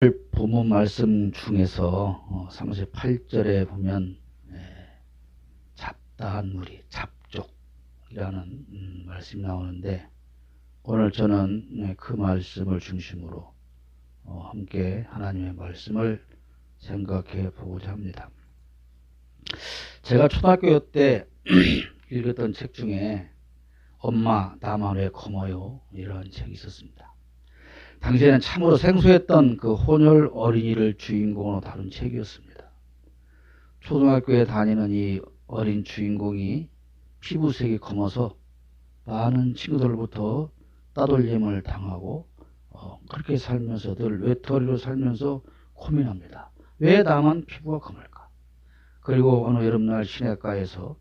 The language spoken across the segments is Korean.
본문 말씀 중에서 38절에 보면 잡다한 무리, 잡족이라는 말씀이 나오는데, 오늘 저는 그 말씀을 중심으로 함께 하나님의 말씀을 생각해 보고자 합니다. 제가 초등학교 때 읽었던 책 중에 엄마 나만 왜 검어요? 이런 책이 있었습니다. 당시에는 참으로 생소했던 그 혼혈 어린이를 주인공으로 다룬 책이었습니다. 초등학교에 다니는 이 어린 주인공이 피부색이 검어서 많은 친구들로부터 따돌림을 당하고 그렇게 살면서 늘 외톨이로 살면서 고민합니다. 왜 나만 피부가 검을까? 그리고 어느 여름날 시냇가에서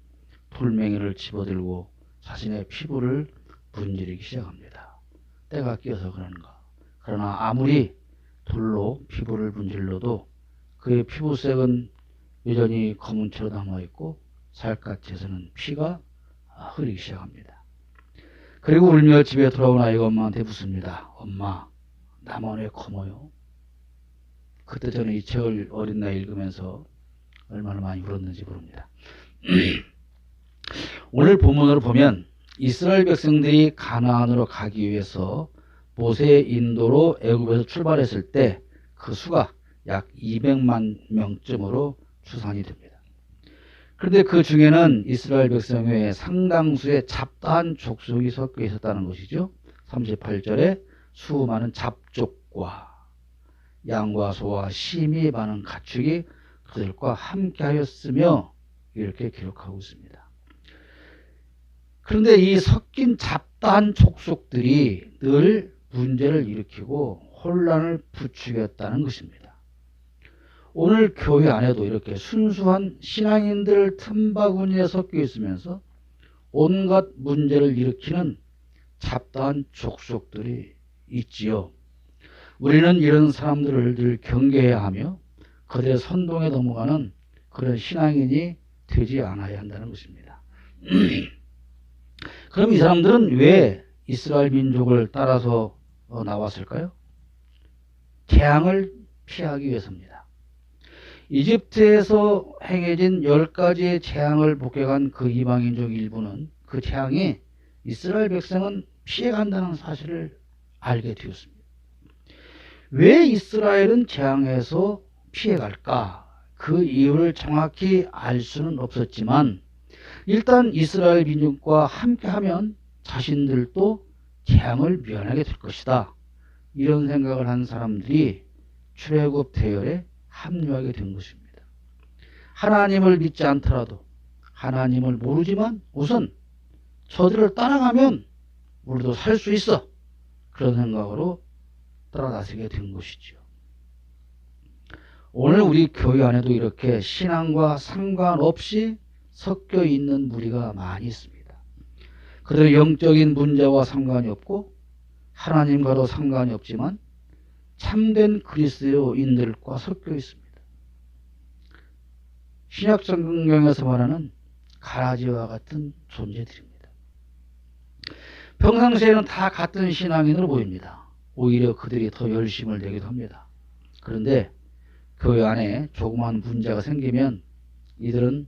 돌멩이를 집어들고 자신의 피부를 문지르기 시작합니다. 때가 끼어서 그런가. 그러나 아무리 돌로 피부를 문질러도 그의 피부색은 여전히 검은 채로 남아있고 살갗에서는 피가 흐르기 시작합니다. 그리고 울며 집에 돌아온 아이가 엄마한테 묻습니다. 엄마, 나만 왜 검어요? 그때 저는 이 책을 어린 나이에 읽으면서 얼마나 많이 울었는지 모릅니다. 오늘 본문으로 보면 이스라엘 백성들이 가나안으로 가기 위해서 모세의 인도로 애굽에서 출발했을 때 그 수가 약 200만 명쯤으로 추산이 됩니다. 그런데 그 중에는 이스라엘 백성 외에 상당수의 잡다한 족속이 섞여 있었다는 것이죠. 38절에 수많은 잡족과 양과 소와 심이 많은 가축이 그들과 함께 하였으며 이렇게 기록하고 있습니다. 그런데 이 섞인 잡다한 족속들이 늘 문제를 일으키고 혼란을 부추겼다는 것입니다. 오늘 교회 안에도 이렇게 순수한 신앙인들 틈바구니에 섞여 있으면서 온갖 문제를 일으키는 잡다한 족속들이 있지요. 우리는 이런 사람들을 늘 경계해야 하며 그들의 선동에 넘어가는 그런 신앙인이 되지 않아야 한다는 것입니다. 그럼 이 사람들은 왜 이스라엘 민족을 따라서 나왔을까요? 재앙을 피하기 위해서입니다. 이집트에서 행해진 10가지의 재앙을 목격한 그 이방인족 일부는 그 재앙이 이스라엘 백성은 피해간다는 사실을 알게 되었습니다. 왜 이스라엘은 재앙에서 피해갈까? 그 이유를 정확히 알 수는 없었지만 일단 이스라엘 민족과 함께하면 자신들도 재앙을 면하게 될 것이다. 이런 생각을 한 사람들이 출애굽 대열에 합류하게 된 것입니다. 하나님을 믿지 않더라도 하나님을 모르지만 우선 저들을 따라가면 우리도 살 수 있어. 그런 생각으로 따라 나서게 된 것이죠. 오늘 우리 교회 안에도 이렇게 신앙과 상관없이 섞여 있는 무리가 많이 있습니다. 그들은 영적인 문제와 상관이 없고 하나님과도 상관이 없지만 참된 그리스도인들과 섞여 있습니다. 신약 성경에서 말하는 가라지와 같은 존재들입니다. 평상시에는 다 같은 신앙인으로 보입니다. 오히려 그들이 더 열심을 내기도 합니다. 그런데 교회 안에 조그만 문제가 생기면 이들은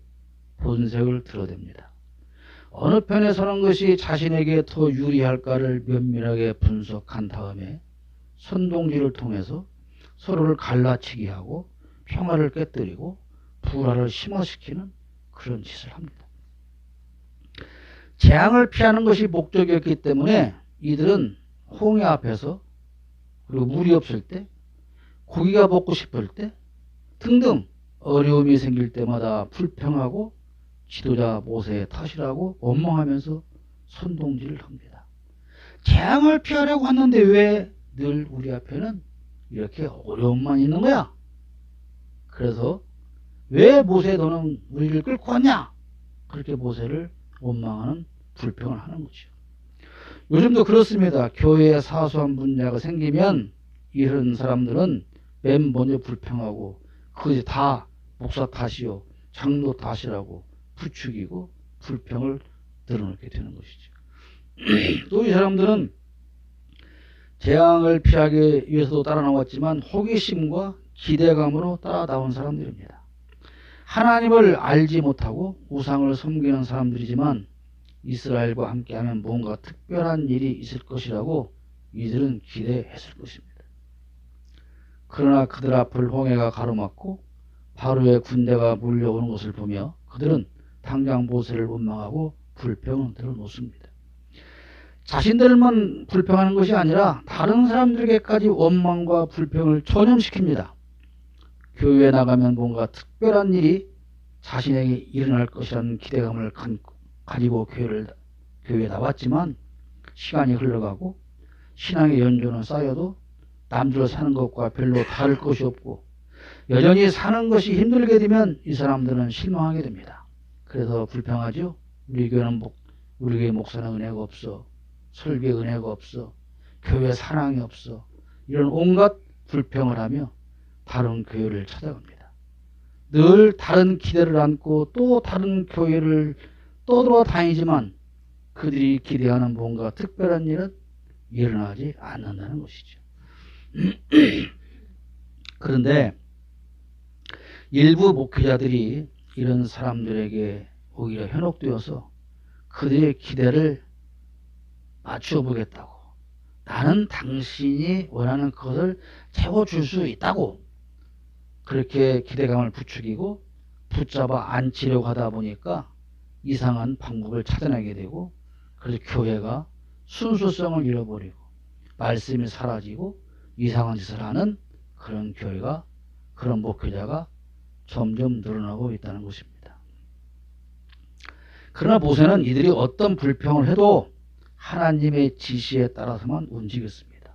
본색을 드러냅니다. 어느 편에 서는 것이 자신에게 더 유리할까를 면밀하게 분석한 다음에 선동질을 통해서 서로를 갈라치게 하고 평화를 깨뜨리고 불화를 심화시키는 그런 짓을 합니다. 재앙을 피하는 것이 목적이었기 때문에 이들은 홍해 앞에서 그리고 물이 없을 때 고기가 먹고 싶을 때 등등 어려움이 생길 때마다 불평하고 지도자 모세의 탓이라고 원망하면서 선동질을 합니다. 재앙을 피하려고 하는데 왜 늘 우리 앞에는 이렇게 어려움만 있는 거야? 그래서 왜 모세 너는 우리를 끌고 왔냐? 그렇게 모세를 원망하는 불평을 하는 거죠. 요즘도 그렇습니다. 교회에 사소한 문제가 생기면 이런 사람들은 맨 먼저 불평하고 그것이 다 목사 탓이요 장로 탓이라고 부추기고 불평을 늘어놓게 되는 것이죠. 또 이 사람들은 재앙을 피하기 위해서도 따라 나왔지만 호기심과 기대감으로 따라 나온 사람들입니다. 하나님을 알지 못하고 우상을 섬기는 사람들이지만 이스라엘과 함께하면 뭔가 특별한 일이 있을 것이라고 이들은 기대했을 것입니다. 그러나 그들 앞을 홍해가 가로막고 바로의 군대가 몰려오는 것을 보며 그들은 당장 모세를 원망하고 불평을 들어놓습니다. 자신들만 불평하는 것이 아니라 다른 사람들에게까지 원망과 불평을 전염시킵니다. 교회에 나가면 뭔가 특별한 일이 자신에게 일어날 것이라는 기대감을 가지고 교회에 나왔지만 시간이 흘러가고 신앙의 연조는 쌓여도 남들 사는 것과 별로 다를 것이 없고 여전히 사는 것이 힘들게 되면 이 사람들은 실망하게 됩니다. 그래서 불평하죠. 우리 교회 목사는 은혜가 없어. 설교에 은혜가 없어. 교회 사랑이 없어. 이런 온갖 불평을 하며 다른 교회를 찾아갑니다. 늘 다른 기대를 안고 또 다른 교회를 떠돌아다니지만 그들이 기대하는 뭔가 특별한 일은 일어나지 않는다는 것이죠. 그런데 일부 목회자들이 이런 사람들에게 오히려 현혹되어서 그들의 기대를 맞추어 보겠다고, 나는 당신이 원하는 것을 채워줄 수 있다고 그렇게 기대감을 부추기고 붙잡아 앉히려고 하다 보니까 이상한 방법을 찾아내게 되고, 그래서 교회가 순수성을 잃어버리고 말씀이 사라지고 이상한 짓을 하는 그런 교회가, 그런 목회자가 점점 늘어나고 있다는 것입니다. 그러나 모세는 이들이 어떤 불평을 해도 하나님의 지시에 따라서만 움직였습니다.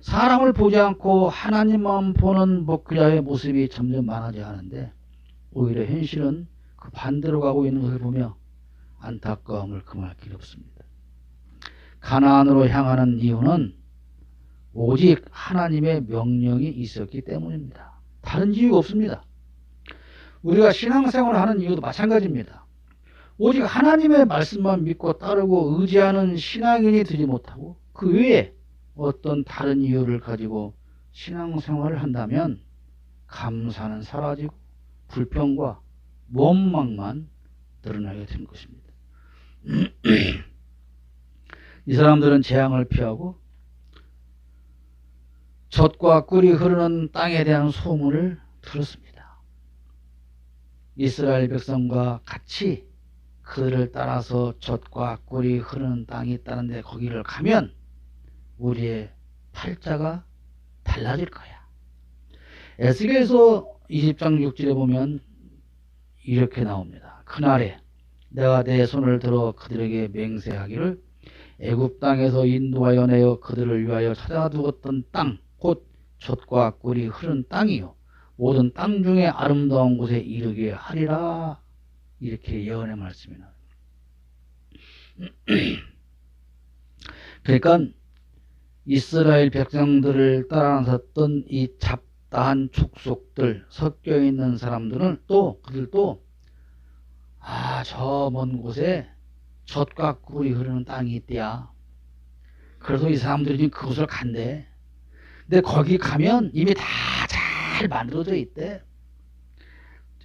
사람을 보지 않고 하나님만 보는 목회자의 모습이 점점 많아져야 하는데 오히려 현실은 그 반대로 가고 있는 것을 보며 안타까움을 금할 길이 없습니다. 가나안으로 향하는 이유는 오직 하나님의 명령이 있었기 때문입니다. 다른 이유가 없습니다. 우리가 신앙생활을 하는 이유도 마찬가지입니다. 오직 하나님의 말씀만 믿고 따르고 의지하는 신앙인이 되지 못하고 그 외에 어떤 다른 이유를 가지고 신앙생활을 한다면 감사는 사라지고 불평과 원망만 드러나게 되는 것입니다. 이 사람들은 재앙을 피하고 젖과 꿀이 흐르는 땅에 대한 소문을 들었습니다. 이스라엘 백성과 같이 그들을 따라서 젖과 꿀이 흐르는 땅이 있다는데 거기를 가면 우리의 팔자가 달라질 거야. 에스겔서 20장 6절에 보면 이렇게 나옵니다. 그날에 내가 내 손을 들어 그들에게 맹세하기를 애굽 땅에서 인도하여 내어 그들을 위하여 찾아두었던 땅 곧 젖과 꿀이 흐른 땅이요 모든 땅 중에 아름다운 곳에 이르게 하리라. 이렇게 예언의 말씀이 나옵니다. 그러니까 이스라엘 백성들을 따라섰던 이 잡다한 족속들, 섞여 있는 사람들은 또 그들도 저 먼 곳에 젖과 꿀이 흐르는 땅이 있대야. 그래서 이 사람들이 지금 그곳을 간대. 근데 거기 가면 이미 다 잘 만들어져 있대.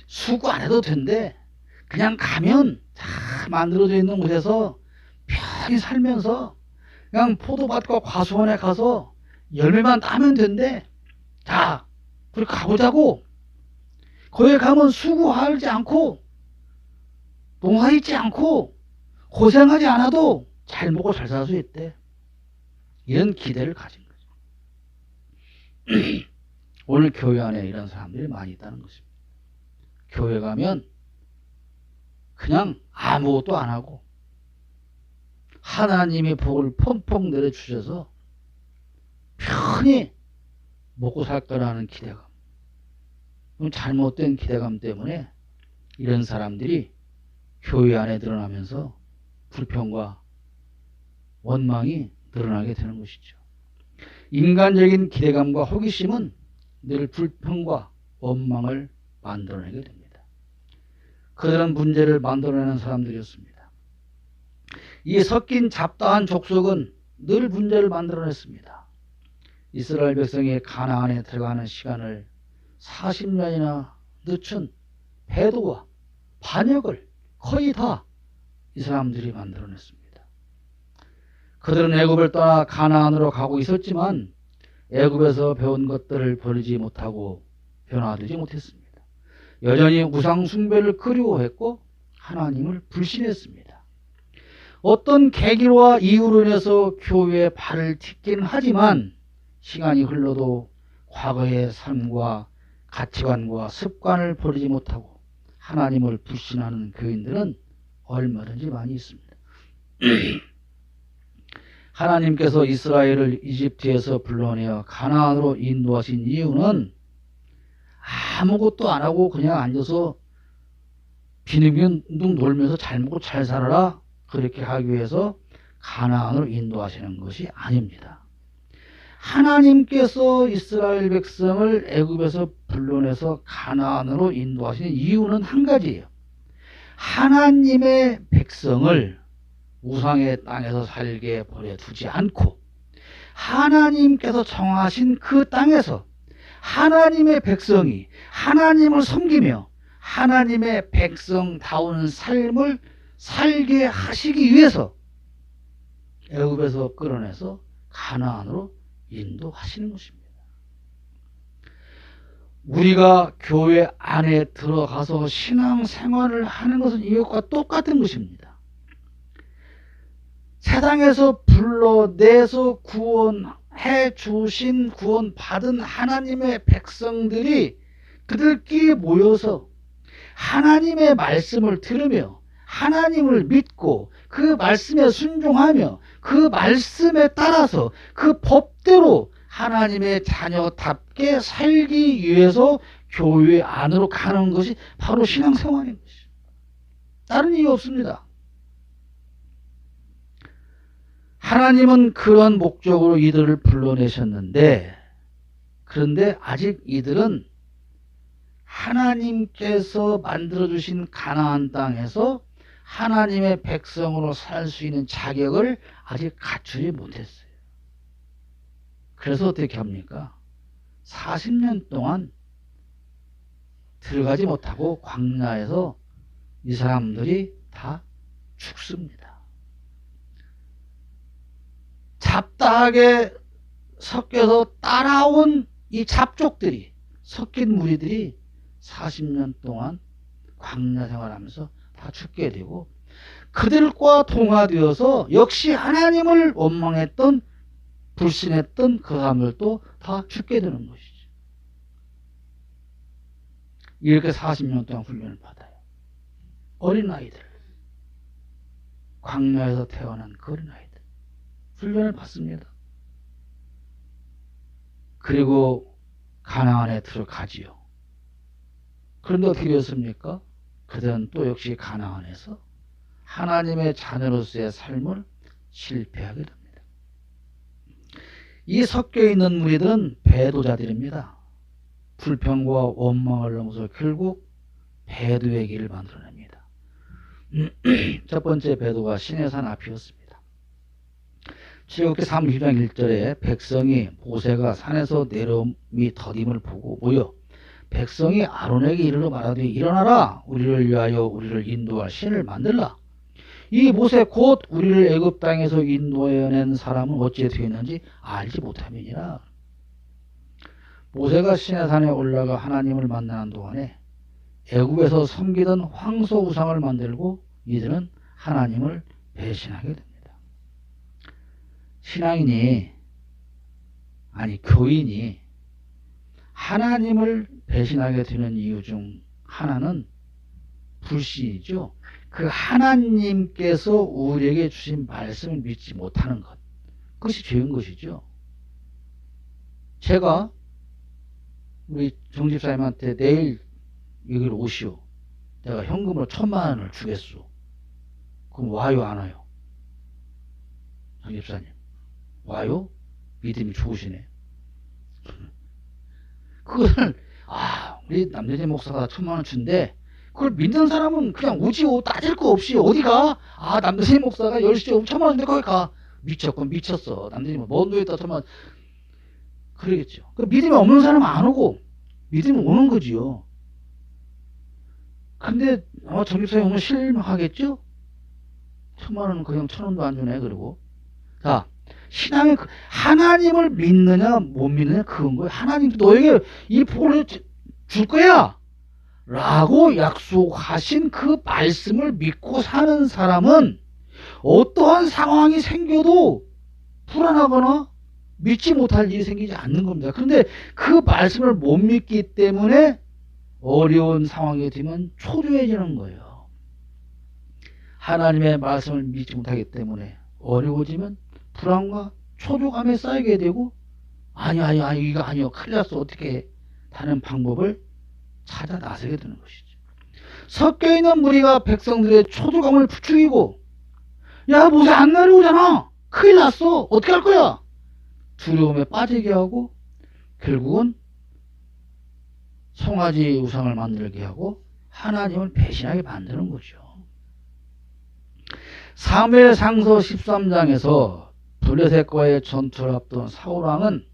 수고 안 해도 된대. 그냥 가면 잘 만들어져 있는 곳에서 편히 살면서 그냥 포도밭과 과수원에 가서 열매만 따면 된대. 자, 그리 가보자고. 거기 가면 수고하지 않고 농사 짓지 않고 고생하지 않아도 잘 먹고 잘 살 수 있대. 이런 기대를 가진 거죠. 오늘 교회 안에 이런 사람들이 많이 있다는 것입니다. 교회 가면 그냥 아무것도 안 하고 하나님의 복을 펑펑 내려주셔서 편히 먹고 살 거라는 기대감, 잘못된 기대감 때문에 이런 사람들이 교회 안에 드러나면서 불평과 원망이 드러나게 되는 것이죠. 인간적인 기대감과 호기심은 늘 불평과 원망을 만들어내게 됩니다. 그들은 문제를 만들어내는 사람들이었습니다. 이 섞인 잡다한 족속은 늘 문제를 만들어냈습니다. 이스라엘 백성이 가나안에 들어가는 시간을 40년이나 늦춘 배도와 반역을 거의 다 이 사람들이 만들어냈습니다. 그들은 애굽을 떠나 가나안으로 가고 있었지만 애굽에서 배운 것들을 버리지 못하고 변화되지 못했습니다. 여전히 우상 숭배를 그리워했고 하나님을 불신했습니다. 어떤 계기와 이유로 인해서 교회에 발을 딛기는 하지만 시간이 흘러도 과거의 삶과 가치관과 습관을 버리지 못하고 하나님을 불신하는 교인들은 얼마든지 많이 있습니다. 하나님께서 이스라엘을 이집트에서 불러내어 가나안으로 인도하신 이유는 아무것도 안 하고 그냥 앉아서 비둥비둥 놀면서 잘 먹고 잘 살아라 그렇게 하기 위해서 가나안으로 인도하시는 것이 아닙니다. 하나님께서 이스라엘 백성을 애굽에서 불러내서 가나안으로 인도하시는 이유는 한 가지예요. 하나님의 백성을 우상의 땅에서 살게 버려두지 않고 하나님께서 정하신 그 땅에서 하나님의 백성이 하나님을 섬기며 하나님의 백성다운 삶을 살게 하시기 위해서 애굽에서 끌어내서 가나안으로 인도하시는 것입니다. 우리가 교회 안에 들어가서 신앙생활을 하는 것은 이것과 똑같은 것입니다. 세상에서 불러내서 구원해 주신 구원받은 하나님의 백성들이 그들끼리 모여서 하나님의 말씀을 들으며 하나님을 믿고 그 말씀에 순종하며 그 말씀에 따라서 그 법대로 하나님의 자녀답게 살기 위해서 교회 안으로 가는 것이 바로 신앙생활인 것이죠. 다른 이유 없습니다. 하나님은 그런 목적으로 이들을 불러내셨는데 그런데 아직 이들은 하나님께서 만들어주신 가나안 땅에서 하나님의 백성으로 살 수 있는 자격을 아직 갖추지 못했어요. 그래서 어떻게 합니까? 40년 동안 들어가지 못하고 광야에서 이 사람들이 다 죽습니다. 잡다하게 섞여서 따라온 이 잡족들이 섞인 무리들이 40년 동안 광야 생활하면서 다 죽게 되고 그들과 동화되어서 역시 하나님을 원망했던 불신했던 그 사람들도 다 죽게 되는 것이죠. 이렇게 40년 동안 훈련을 받아요. 어린아이들, 광야에서 태어난 그 어린아이들 훈련을 받습니다. 그리고 가나안에 들어가지요. 그런데 어떻게 되었습니까? 그들은 또 역시 가나안에서 하나님의 자녀로서의 삶을 실패하게 됩니다. 이 섞여있는 무리들은 배도자들입니다. 불평과 원망을 넘어서 결국 배도의 길을 만들어냅니다. 첫 번째 배도가 시내산 앞이었습니다. 출애굽기 30장 1절에 백성이 모세가 산에서 내려옴이 더딤을 보고 모여 백성이 아론에게 이르러 말하되 일어나라 우리를 위하여 우리를 인도할 신을 만들라. 이 모세 곧 우리를 애굽 땅에서 인도해낸 사람은 어찌 되었는지 알지 못함이니라. 모세가 시내산에 올라가 하나님을 만나는 동안에 애굽에서 섬기던 황소 우상을 만들고 이들은 하나님을 배신하게 됩니다. 신앙인이 아니 교인이 하나님을 배신하게 되는 이유 중 하나는 불신이죠. 그 하나님께서 우리에게 주신 말씀을 믿지 못하는 것, 그것이 죄인 것이죠. 제가 우리 정집사님한테 내일 여기로 오시오. 내가 현금으로 1000만 원을 주겠소. 그럼 와요 안 와요? 정집사님 와요? 믿음이 좋으시네. 그걸 우리 남대재 목사가 1000만 원 준대. 그걸 믿는 사람은 그냥 오지요. 따질 거 없이 어디가? 남대재 목사가 10시에 오면 1000만 원 준대. 거기 가. 미쳤건 미쳤어. 남대재 먼 도에다 1000만 원. 그러겠죠. 그 믿음이 없는 사람은 안 오고 믿음이 오는 거지요. 근데 전립선이 오면 실망하겠죠? 1,000,000원 그냥 1,000원도 안 주네. 그리고 자, 신앙의 하나님을 믿느냐 못 믿느냐 그건 거예요. 하나님 너에게 이 복을 줄 거야 라고 약속하신 그 말씀을 믿고 사는 사람은 어떠한 상황이 생겨도 불안하거나 믿지 못할 일이 생기지 않는 겁니다. 그런데 그 말씀을 못 믿기 때문에 어려운 상황이 되면 초조해지는 거예요. 하나님의 말씀을 믿지 못하기 때문에 어려워지면 불안과 초조감에 쌓이게 되고 아니 이거 아니요 큰일 났어 어떻게 해? 다른 방법을 찾아 나서게 되는 것이죠. 섞여 있는 무리가 백성들의 초조감을 부추기고 야 모세 안 내려오잖아 큰일 났어 어떻게 할 거야 두려움에 빠지게 하고 결국은 송아지 우상을 만들게 하고 하나님을 배신하게 만드는 거죠. 사무엘상서 13장에서 블레셋과의 전투를 앞둔 사울왕은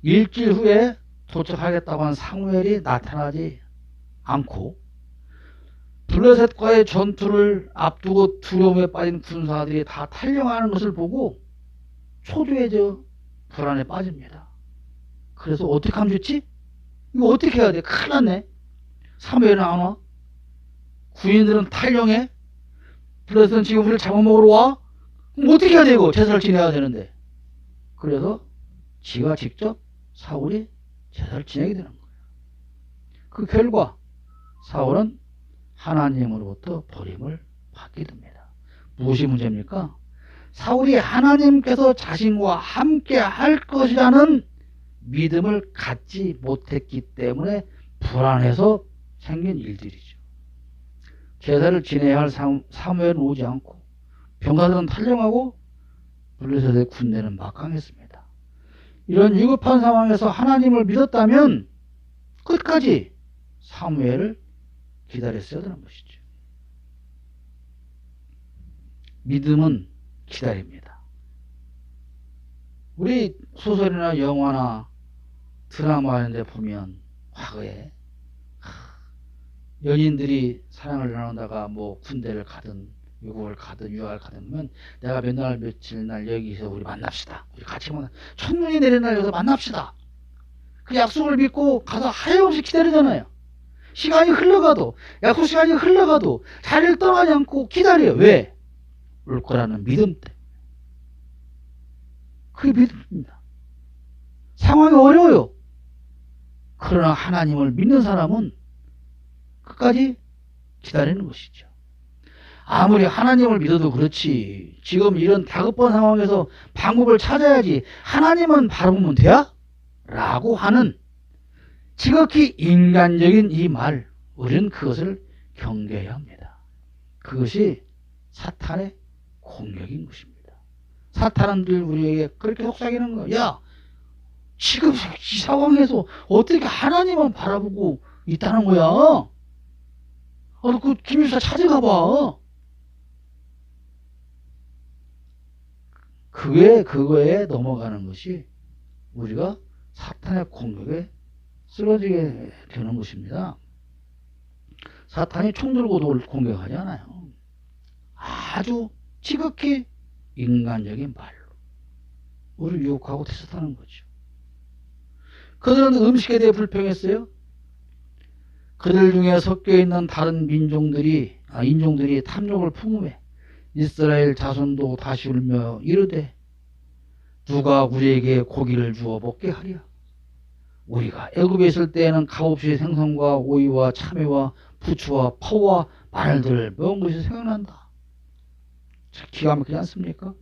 일주일 후에 도착하겠다고 한 사무엘이 나타나지 않고 블레셋과의 전투를 앞두고 두려움에 빠진 군사들이 다 탈영하는 것을 보고 초조해져 불안에 빠집니다. 그래서 어떻게 하면 좋지? 이거 어떻게 해야 돼? 큰일 났네. 사무엘은 안 와. 군인들은 탈영해. 블레셋은 지금 우리를 잡아먹으러 와. 그럼 어떻게 해야 돼 이거? 제사를 지내야 되는데. 그래서 지가 직접 사울이 제사를 지내게 되는 거예요. 그 결과 사울은 하나님으로부터 버림을 받게 됩니다. 무엇이 문제입니까? 사울이 하나님께서 자신과 함께 할 것이라는 믿음을 갖지 못했기 때문에 불안해서 생긴 일들이죠. 제사를 지내야 할 사무엘은 오지 않고 병사들은 탈영하고 블레셋의 군대는 막강했습니다. 이런 위급한 상황에서 하나님을 믿었다면 끝까지 사무엘을 기다렸어야 되는 것이죠. 믿음은 기다립니다. 우리 소설이나 영화나 드라마 이런 데 보면 과거에 연인들이 사랑을 나누다가 뭐 군대를 가든 외국을 가든 유학을 가든 하면 내가 몇 날 며칠 날 여기서 우리 만납시다. 우리 같이 첫눈이 내리는 날 여기서 만납시다. 그 약속을 믿고 가서 하염없이 기다리잖아요. 시간이 흘러가도 약속 시간이 흘러가도 자리를 떠나지 않고 기다려요. 왜? 올 거라는 믿음 때문에. 그게 믿음입니다. 상황이 어려워요. 그러나 하나님을 믿는 사람은 끝까지 기다리는 것이죠. 아무리 하나님을 믿어도 그렇지 지금 이런 다급한 상황에서 방법을 찾아야지 하나님은 바라보면 돼야? 라고 하는 지극히 인간적인 이 말 우리는 그것을 경계해야 합니다. 그것이 사탄의 공격인 것입니다. 사탄은 늘 우리에게 그렇게 속삭이는 거야. 야 지금 이 상황에서 어떻게 하나님만 바라보고 있다는 거야? 너 그 김유사 찾아가봐. 그거에 넘어가는 것이 우리가 사탄의 공격에 쓰러지게 되는 것입니다. 사탄이 총 들고도 공격하지 않아요. 아주 지극히 인간적인 말로 우리를 유혹하고 테스트하는 거죠. 그들은 음식에 대해 불평했어요. 그들 중에 섞여 있는 다른 인종들이 탐욕을 품음에 이스라엘 자손도 다시 울며 이르되 누가 우리에게 고기를 주어 먹게 하랴. 우리가 애굽에 있을 때에는 값없이 생선과 오이와 참외와 부추와 파와 마늘들을 먹은 것이 생각난다. 기가 막히지 않습니까?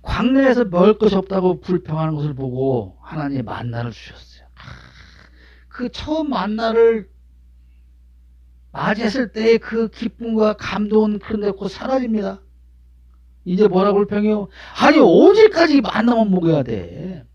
광야에서 먹을 것이 없다고 불평하는 것을 보고 하나님이 만나를 주셨어요. 그 처음 만나를 맞이했을 때의 그 기쁨과 감동은 그런데 곧 사라집니다. 이제 뭐라고 불평해요? 아니 언제까지 만나만 먹어야 돼?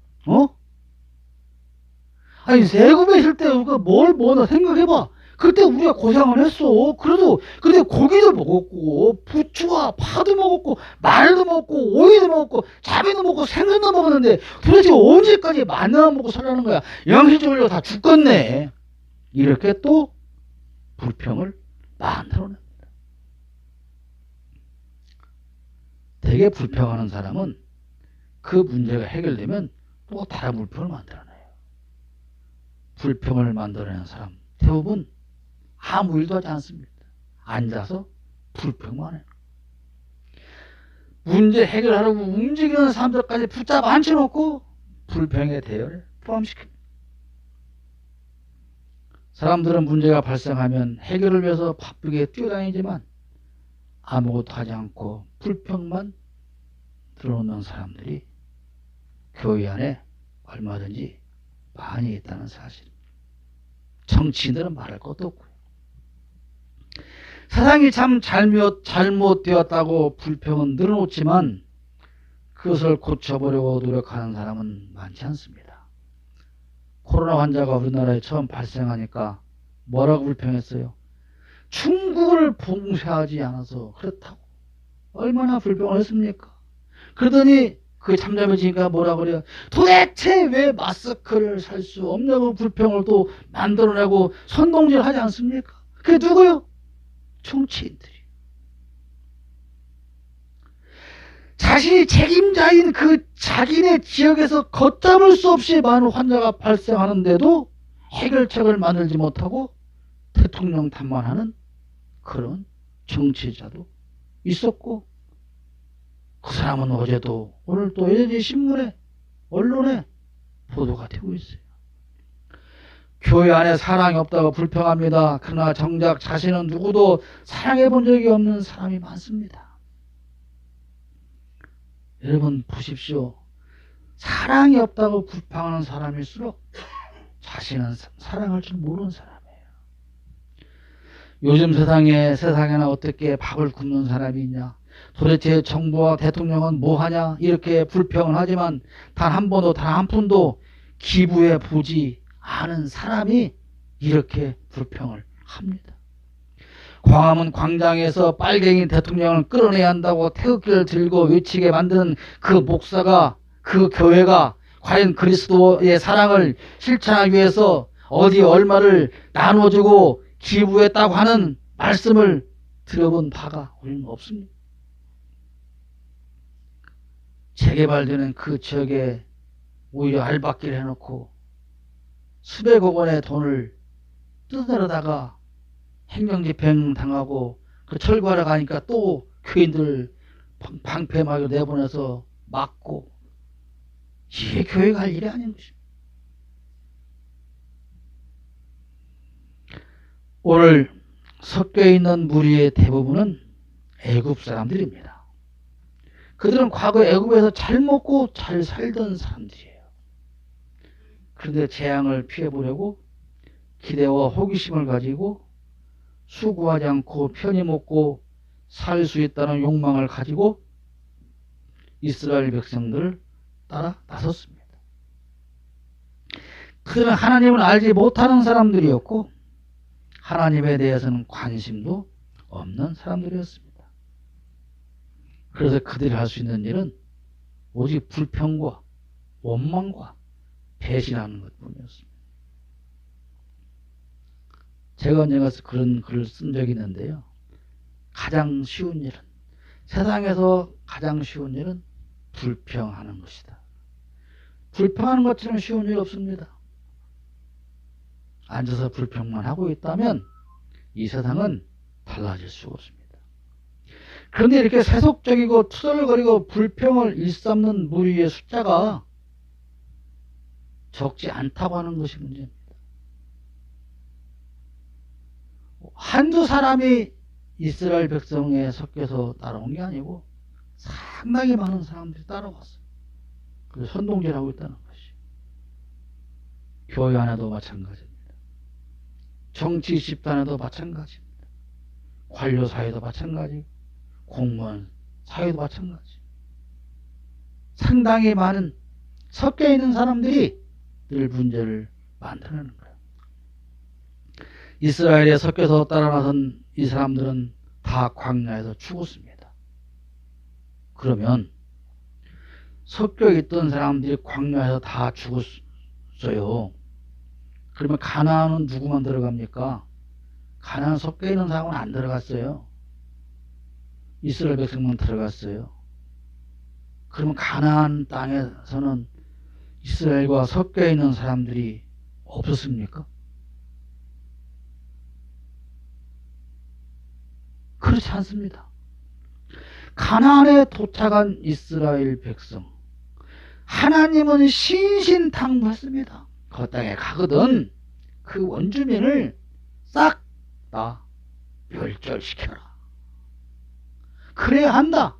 아니 애굽에 있을 때 우리가 뭘 먹나 생각해봐. 그때 우리가 고생을 했어. 그래도 근데 고기도 먹었고 부추와 파도 먹었고 마늘도 먹고 오이도 먹고 자비도 먹고 생선도 먹었는데 도대체 언제까지 마늘만 먹고 살라는 거야. 영신적으로 다 죽겠네. 이렇게 또 불평을 만들어냅니다. 되게 불평하는 사람은 그 문제가 해결되면 또 다른 불평을 만들어내요. 불평을 만들어내는 사람 대부분 아무 일도 하지 않습니다. 앉아서 불평만 해요. 문제 해결하려고 움직이는 사람들까지 붙잡아 앉혀놓고 불평의 대열에 포함시킵니다. 사람들은 문제가 발생하면 해결을 위해서 바쁘게 뛰어다니지만 아무것도 하지 않고 불평만 들어오는 사람들이 교회 안에 얼마든지 많이 있다는 사실. 정치인들은 말할 것도 없고요. 세상이 참 잘못되었다고 불평은 늘어놓지만 그것을 고쳐보려고 노력하는 사람은 많지 않습니다. 코로나 환자가 우리나라에 처음 발생하니까 뭐라고 불평했어요? 중국을 봉쇄하지 않아서 그렇다고. 얼마나 불평을 했습니까? 그러더니 그게 참담해지니까 뭐라 그래요? 도대체 왜 마스크를 살 수 없냐고 불평을 또 만들어내고 선동질 하지 않습니까? 그게 누구요? 정치인들이. 자신이 책임자인 그 자기네 지역에서 걷잡을 수 없이 많은 환자가 발생하는데도 해결책을 만들지 못하고 대통령 탓만하는 그런 정치자도 있었고, 그 사람은 어제도 오늘도 여전히 신문에 언론에 보도가 되고 있어요. 교회 안에 사랑이 없다고 불평합니다. 그러나 정작 자신은 누구도 사랑해 본 적이 없는 사람이 많습니다. 여러분 보십시오. 사랑이 없다고 불평하는 사람일수록 자신은 사랑할 줄 모르는 사람이에요. 요즘 세상에나 어떻게 밥을 굶는 사람이 있냐, 도대체 정부와 대통령은 뭐하냐, 이렇게 불평을 하지만 단 한 번도 단 한 푼도 기부해 보지 않은 사람이 이렇게 불평을 합니다. 광화문 광장에서 빨갱이 대통령을 끌어내야 한다고 태극기를 들고 외치게 만드는 그 목사가, 그 교회가 과연 그리스도의 사랑을 실천하기 위해서 어디 얼마를 나눠주고 기부했다고 하는 말씀을 들어본 바가 우리는 없습니다. 재개발되는 그 지역에 오히려 알박기를 해놓고 수백억 원의 돈을 뜯어내려다가 행정집행 당하고 그 철거하러 가니까 또 교인들 방패막으로 내보내서 막고, 이게 교회가 할 일이 아닌 것입니다. 오늘 섞여 있는 무리의 대부분은 애굽 사람들입니다. 그들은 과거 애굽에서 잘 먹고 잘 살던 사람들이에요. 그런데 재앙을 피해보려고 기대와 호기심을 가지고 수고하지 않고 편히 먹고 살 수 있다는 욕망을 가지고 이스라엘 백성들을 따라 나섰습니다. 그들은 하나님을 알지 못하는 사람들이었고 하나님에 대해서는 관심도 없는 사람들이었습니다. 그래서 그들이 할 수 있는 일은 오직 불평과 원망과 배신하는 것뿐이었습니다. 제가 언젠가 그런 글을 쓴 적이 있는데요. 가장 쉬운 일은, 세상에서 가장 쉬운 일은 불평하는 것이다. 불평하는 것처럼 쉬운 일 없습니다. 앉아서 불평만 하고 있다면 이 세상은 달라질 수가 없습니다. 그런데 이렇게 세속적이고 투덜거리고 불평을 일삼는 무리의 숫자가 적지 않다고 하는 것이 문제입니다. 한두 사람이 이스라엘 백성에 섞여서 따라온 게 아니고 상당히 많은 사람들이 따라왔어요. 그래서 선동질하고 있다는 것이. 교회 안에도 마찬가지입니다. 정치 집단에도 마찬가지입니다. 관료 사회도 마찬가지고 공무원 사회도 마찬가지. 상당히 많은 섞여 있는 사람들이 늘 문제를 만드는 거예요. 이스라엘에 섞여서 따라 나선 이 사람들은 다 광야에서 죽었습니다. 그러면 섞여 있던 사람들이 광야에서 다 죽었어요. 그러면 가나안은 누구만 들어갑니까? 가나안 섞여 있는 사람은 안 들어갔어요. 이스라엘 백성만 들어갔어요. 그러면 가나안 땅에서는 이스라엘과 섞여 있는 사람들이 없었습니까? 그렇지 않습니다. 가나안에 도착한 이스라엘 백성, 하나님은 신신당부했습니다. 그 땅에 가거든 그 원주민을 싹 다 멸절시켜라. 그래야 한다.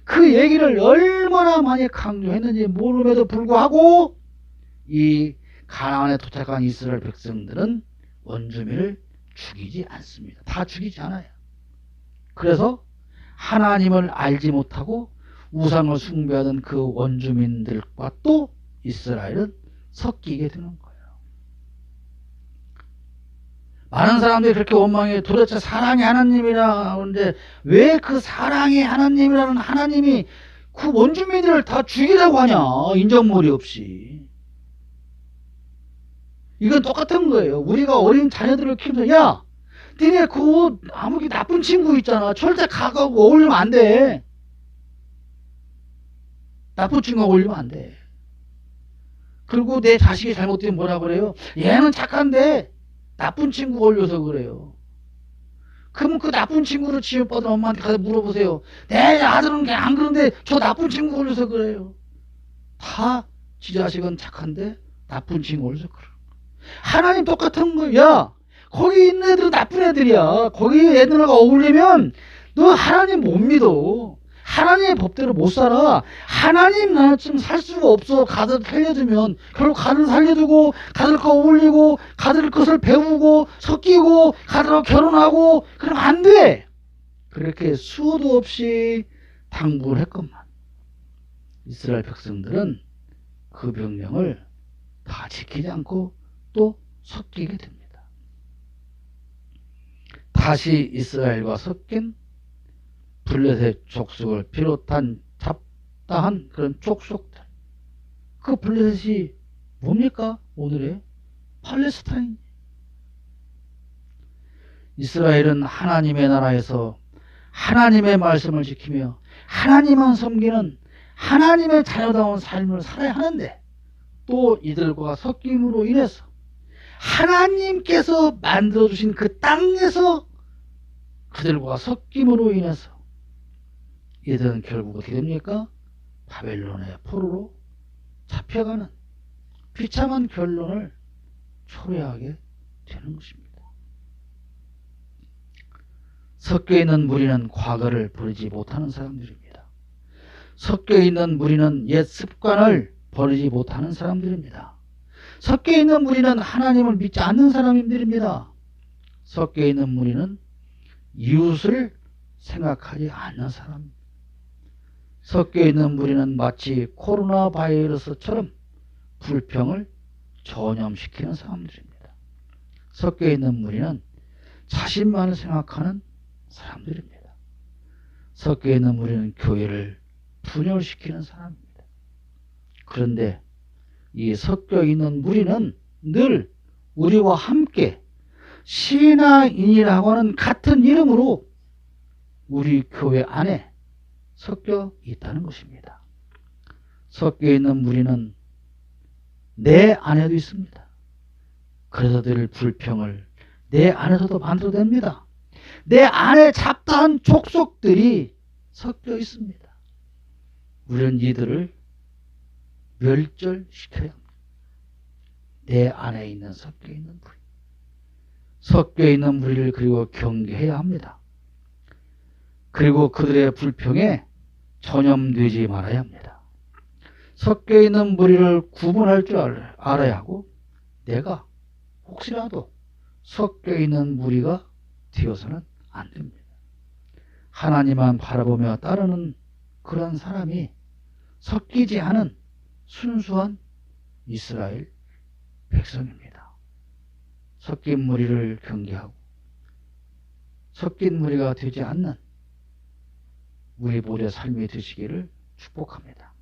그 얘기를 얼마나 많이 강조했는지 모름에도 불구하고 이 가나안에 도착한 이스라엘 백성들은 원주민을 죽이지 않습니다. 다 죽이지 않아요. 그래서 하나님을 알지 못하고 우상을 숭배하던 그 원주민들과 또 이스라엘은 섞이게 되는 거예요. 많은 사람들이 그렇게 원망해. 도대체 사랑의 하나님이라 하는데 왜 그 사랑의 하나님이라는 하나님이 그 원주민들을 다 죽이라고 하냐, 인정머리 없이. 이건 똑같은 거예요. 우리가 어린 자녀들을 키우면서 야, 니네 그 아무리 나쁜 친구 있잖아, 절대 가고 어울리면 안 돼. 나쁜 친구가 어울리면 안 돼. 그리고 내 자식이 잘못되면 뭐라 그래요? 얘는 착한데 나쁜 친구 걸려서 그래요. 그러면 그 나쁜 친구를 지어받은 엄마한테 가서 물어보세요. 내 아들은 안 그런데 저 나쁜 친구 걸려서 그래요. 다 지 자식은 착한데 나쁜 친구 걸려서 그래. 하나님 똑같은 거야. 거기 있는 애들은 나쁜 애들이야. 거기 애들과 어울리면 너 하나님 못 믿어. 하나님의 법대로 못 살아. 하나님 나는 지금 살 수가 없어. 가들 살려두면 결국 가들 살려두고 가들과 어울리고 가들 것을 배우고 섞이고 가들과 결혼하고 그러면 안 돼. 그렇게 수도 없이 당부를 했건만 이스라엘 백성들은 그 명령을 다 지키지 않고 또 섞이게 됩니다. 다시 이스라엘과 섞인 블레셋 족속을 비롯한 잡다한 그런 족속들, 그 블레셋이 뭡니까? 오늘의 팔레스타인. 이스라엘은 하나님의 나라에서 하나님의 말씀을 지키며 하나님만 섬기는 하나님의 자녀다운 삶을 살아야 하는데 또 이들과 섞임으로 인해서 하나님께서 만들어주신 그 땅에서 그들과 섞임으로 인해서 이들은 결국 어떻게 됩니까? 바벨론의 포로로 잡혀가는 비참한 결론을 초래하게 되는 것입니다. 섞여있는 무리는 과거를 버리지 못하는 사람들입니다. 섞여있는 무리는 옛 습관을 버리지 못하는 사람들입니다. 섞여있는 무리는 하나님을 믿지 않는 사람들입니다. 섞여있는 무리는 이웃을 생각하지 않는 사람입니다. 섞여있는 무리는 마치 코로나 바이러스처럼 불평을 전염시키는 사람들입니다. 섞여있는 무리는 자신만을 생각하는 사람들입니다. 섞여있는 무리는 교회를 분열시키는 사람입니다. 그런데 이 섞여있는 무리는 늘 우리와 함께 신앙인이라고 하는 같은 이름으로 우리 교회 안에 섞여 있다는 것입니다. 섞여 있는 무리는 내 안에도 있습니다. 그래서 늘 불평을 내 안에서도 만들어냅니다. 내 안에 잡다한 족속들이 섞여 있습니다. 우리는 이들을 멸절시켜야 합니다. 내 안에 있는 섞여 있는 무리, 섞여 있는 무리를 그리고 경계해야 합니다. 그리고 그들의 불평에 전염되지 말아야 합니다. 섞여 있는 무리를 구분할 줄 알아야 하고 내가 혹시라도 섞여 있는 무리가 되어서는 안 됩니다. 하나님만 바라보며 따르는 그런 사람이 섞이지 않은 순수한 이스라엘 백성입니다. 섞인 무리를 경계하고 섞인 무리가 되지 않는 우리 모두의 삶이 되시기를 축복합니다.